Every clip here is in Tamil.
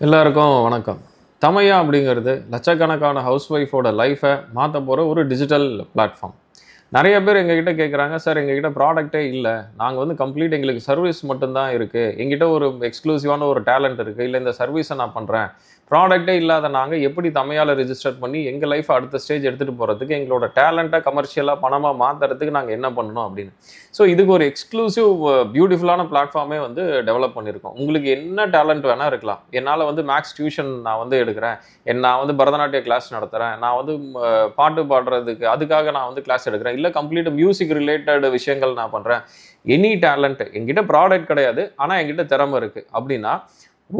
எல்லாருக்கும் வணக்கம். தமையா அப்படிங்கிறது லட்சக்கணக்கான ஹவுஸ் ஒய்ஃபோட லைஃபை மாற்ற போகிற ஒரு டிஜிட்டல் பிளாட்ஃபார்ம். நிறைய பேர் எங்ககிட்ட கேட்குறாங்க, சார் எங்ககிட்ட ப்ராடக்ட்டே இல்லை, நாங்கள் வந்து கம்ப்ளீட் எங்களுக்கு சர்வீஸ் மட்டும்தான் இருக்குது, எங்கிட்ட ஒரு எக்ஸ்க்ளூசிவான ஒரு டேலண்ட் இருக்குது, இல்லை இந்த சர்வீஸை நான் பண்ணுறேன், ப்ராடக்ட்டே இல்லாத நாங்கள் எப்படி தமையால் ரிஜிஸ்டர் பண்ணி எங்கள் லைஃப்பை அடுத்த ஸ்டேஜ் எடுத்துகிட்டு போகிறதுக்கு எங்களோட டேலண்ட்டை கமர்ஷியலாக பணமாக மாற்றுறதுக்கு நாங்கள் என்ன பண்ணணும் அப்படின்னு. ஸோ இதுக்கு ஒரு எக்ஸ்க்ளூசிவ் பியூட்டிஃபுல்லான பிளாட்ஃபார்மே வந்து டெவலப் பண்ணியிருக்கோம். உங்களுக்கு என்ன டேலண்ட் வேணால் இருக்கலாம். என்னால் வந்து மேக்ஸ் டியூஷன் நான் வந்து எடுக்கிறேன், நான் வந்து பரதநாட்டிய கிளாஸ் நடத்துகிறேன், நான் வந்து பாட்டு பாடுறதுக்கு அதுக்காக நான் வந்து கிளாஸ் எடுக்கிறேன், இல்லை கம்ப்ளீட் மியூசிக் ரிலேட்டட் விஷயங்கள் நான் பண்ணுறேன். எனி டேலண்ட், என்கிட்ட ப்ராடக்ட் கிடையாது ஆனால் என்கிட்ட திறமை இருக்குது அப்படின்னா,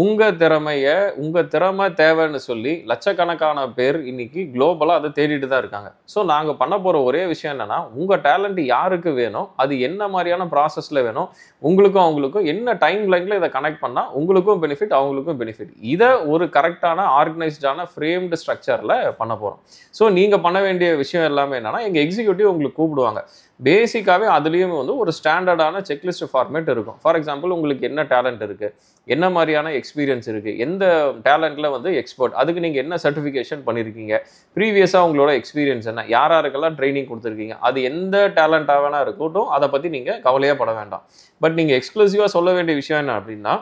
உங்கள் திறமை தேவைன்னு சொல்லி லட்சக்கணக்கான பேர் இன்னைக்கு குளோபலாக அதை தேடிட்டு தான் இருக்காங்க. ஸோ நாங்கள் பண்ண போகிற ஒரே விஷயம் என்னென்னா, உங்கள் டேலண்ட் யாருக்கு வேணும், அது என்ன மாதிரியான ப்ராசஸில் வேணும், உங்களுக்கும் அவங்களுக்கும் என்ன டைம் லைனில் இதை கனெக்ட் பண்ணால் உங்களுக்கும் பெனிஃபிட் அவங்களுக்கும் பெனிஃபிட், இதை ஒரு கரெக்டான ஆர்கனைஸ்டான ஃப்ரேம்டு ஸ்ட்ரக்சரில் பண்ண போகிறோம். ஸோ நீங்கள் பண்ண வேண்டிய விஷயம் எல்லாமே என்னென்னா, எங்கள் எக்ஸிக்யூட்டிவ் உங்களுக்கு கூப்பிடுவாங்க. பேசிக்காகவே அதுலேயுமே வந்து ஒரு ஸ்டாண்டர்டான செக்லிஸ்ட் ஃபார்மேட் இருக்கும். ஃபார் எக்ஸாம்பிள், உங்களுக்கு என்ன டேலண்ட் இருக்குது, என்ன மாதிரியான எக்ஸ்பீரியன்ஸ் இருக்குது, எந்த டேலண்ட்டில் வந்து எக்ஸ்பர்ட், அதுக்கு நீங்கள் என்ன சர்டிஃபிகேஷன் பண்ணியிருக்கீங்க, ப்ரீவியஸாக உங்களோட எக்ஸ்பீரியன்ஸ் என்ன, யாருக்கெல்லாம் ட்ரைனிங் கொடுத்துருக்கீங்க, அது எந்த டேலண்ட்டாக வேணா இருக்கட்டும், அதை பற்றி நீங்கள் கவலையாக பட வேண்டாம். பட் நீங்கள் எக்ஸ்க்ளூசிவாக சொல்ல வேண்டிய விஷயம் என்ன அப்படின்னா,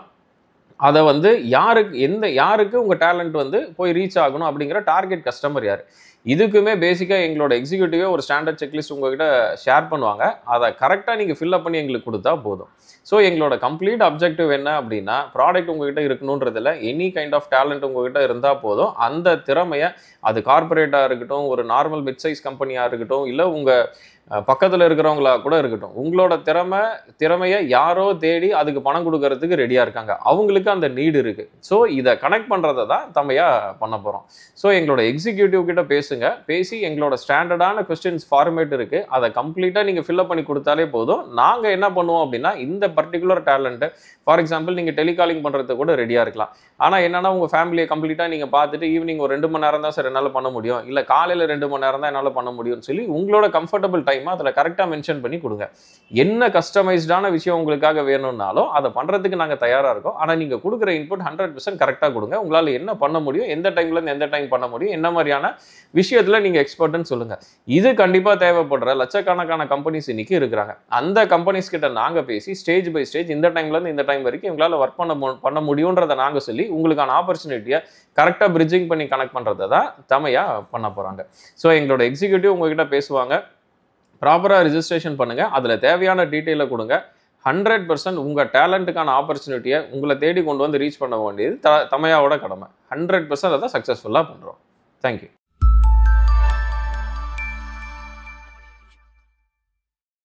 அதை வந்து யாருக்கு உங்கள் டேலண்ட் வந்து போய் ரீச் ஆகணும் அப்படிங்கிற டார்கெட் கஸ்டமர் யார். இதுக்குமே பேசிக்காக எங்களோட எக்ஸிக்யூட்டிவே ஒரு ஸ்டாண்டர்ட் செக்லிஸ்ட் உங்ககிட்ட ஷேர் பண்ணுவாங்க. அதை கரெக்டாக நீங்கள் ஃபில்அப் பண்ணி எங்களுக்கு கொடுத்தா போதும். ஸோ எங்களோட கம்ப்ளீட் அப்ஜெக்டிவ் என்ன அப்படின்னா, ப்ராடக்ட் உங்ககிட்ட இருக்கணுன்றதில்ல, எனி கைண்ட் ஆஃப் டேலண்ட் உங்ககிட்ட இருந்தால் போதும். அந்த திறமையை, அது கார்பரேட்டாக இருக்கட்டும், ஒரு நார்மல் மிட் சைஸ் கம்பெனியாக இருக்கட்டும், இல்லை உங்கள் பக்கத்தில் இருக்கிறவங்களா கூட இருக்கட்டும், உங்களோட திறமையை யாரோ தேடி அதுக்கு பணம் கொடுக்கறதுக்கு ரெடியாக இருக்காங்க, அவங்களுக்கு அந்த நீடு இருக்குது. ஸோ இதை கனெக்ட் பண்ணுறதை தான் தமையாக பண்ண போகிறோம். ஸோ எங்களோட எக்ஸிக்யூட்டிவ் கிட்ட பேசி எங்களோட ஸ்டாண்டர்டான கொஸ்டின்ஸ் ஃபார்மேட் இருக்குது, அதை கம்ப்ளீட்டாக நீங்கள் ஃபில்அப் பண்ணி கொடுத்தாலே போதும். நாங்கள் என்ன பண்ணுவோம் அப்படின்னா, இந்த பர்டிகுலர் டேலண்ட்டு, ஃபார் எக்ஸாம்பிள் நீங்கள் டெலிகாலிங் பண்ணுறதுக்கு கூட ரெடியாக இருக்கலாம். ஆனால் என்னென்னா, உங்கள் ஃபேமிலியை கம்ப்ளீட்டாக நீங்கள் பார்த்துட்டு ஈவினிங் ஒரு 2 மணி நேரம் தான் சார் என்னால் பண்ண முடியும், இல்லை காலையில் 2 மணி நேரம் தான் என்னால் பண்ண முடியும்னு சொல்லி உங்களோட கம்ஃபர்டபுள் டைமை அதில் கரெக்டாக மென்ஷன் பண்ணி கொடுங்க. என்ன கஸ்டமைஸ்டான விஷயம் உங்களுக்காக வேணும்னாலும் அதை பண்ணுறதுக்கு நாங்கள் தயாராக இருக்கோம். ஆனால் நீங்கள் கொடுக்குற இன்புட் 100% கரெக்டாக கொடுங்க. உங்களால் என்ன பண்ண முடியும், எந்த டைம்லேருந்து எந்த டைம் பண்ண முடியும், என்ன மாதிரியான விஷயத்தில் நீங்கள் எக்ஸ்பர்ட்னு சொல்லுங்கள். இது கண்டிப்பாக தேவைப்படுற லட்சக்கணக்கான கம்பெனிஸ் இன்னைக்கு இருக்கிறாங்க. அந்த கம்பெனிஸ் கிட்ட நாங்கள் பேசி ஸ்டேஜ் பை ஸ்டேஜ் இந்த டைம்லேருந்து இந்த டைம் வரைக்கும் எங்களால் ஒர்க் பண்ண முடியுன்றதை நாங்கள் சொல்லி உங்களுக்கான ஆப்பர்ச்சுனிட்டியை கரெக்டாக பிரிட்ஜிங் பண்ணி கனெக்ட் பண்ணுறதை தான் தமையாக பண்ண போகிறாங்க. ஸோ எங்களோட எக்ஸிக்யூட்டிவ் உங்ககிட்ட பேசுவாங்க, ப்ராப்பராக ரிஜிஸ்ட்ரேஷன் பண்ணுங்கள், அதில் தேவையான டீட்டெயிலை கொடுங்க. 100% உங்கள் டேலண்ட்டுக்கான ஆப்பர்ச்சுனிட்டியை உங்களை தேடி கொண்டு வந்து ரீச் பண்ண வேண்டியது தமையாவோட கடமை. 100% அதை சக்ஸஸ்ஃபுல்லாக பண்ணுறோம். தேங்க்யூ.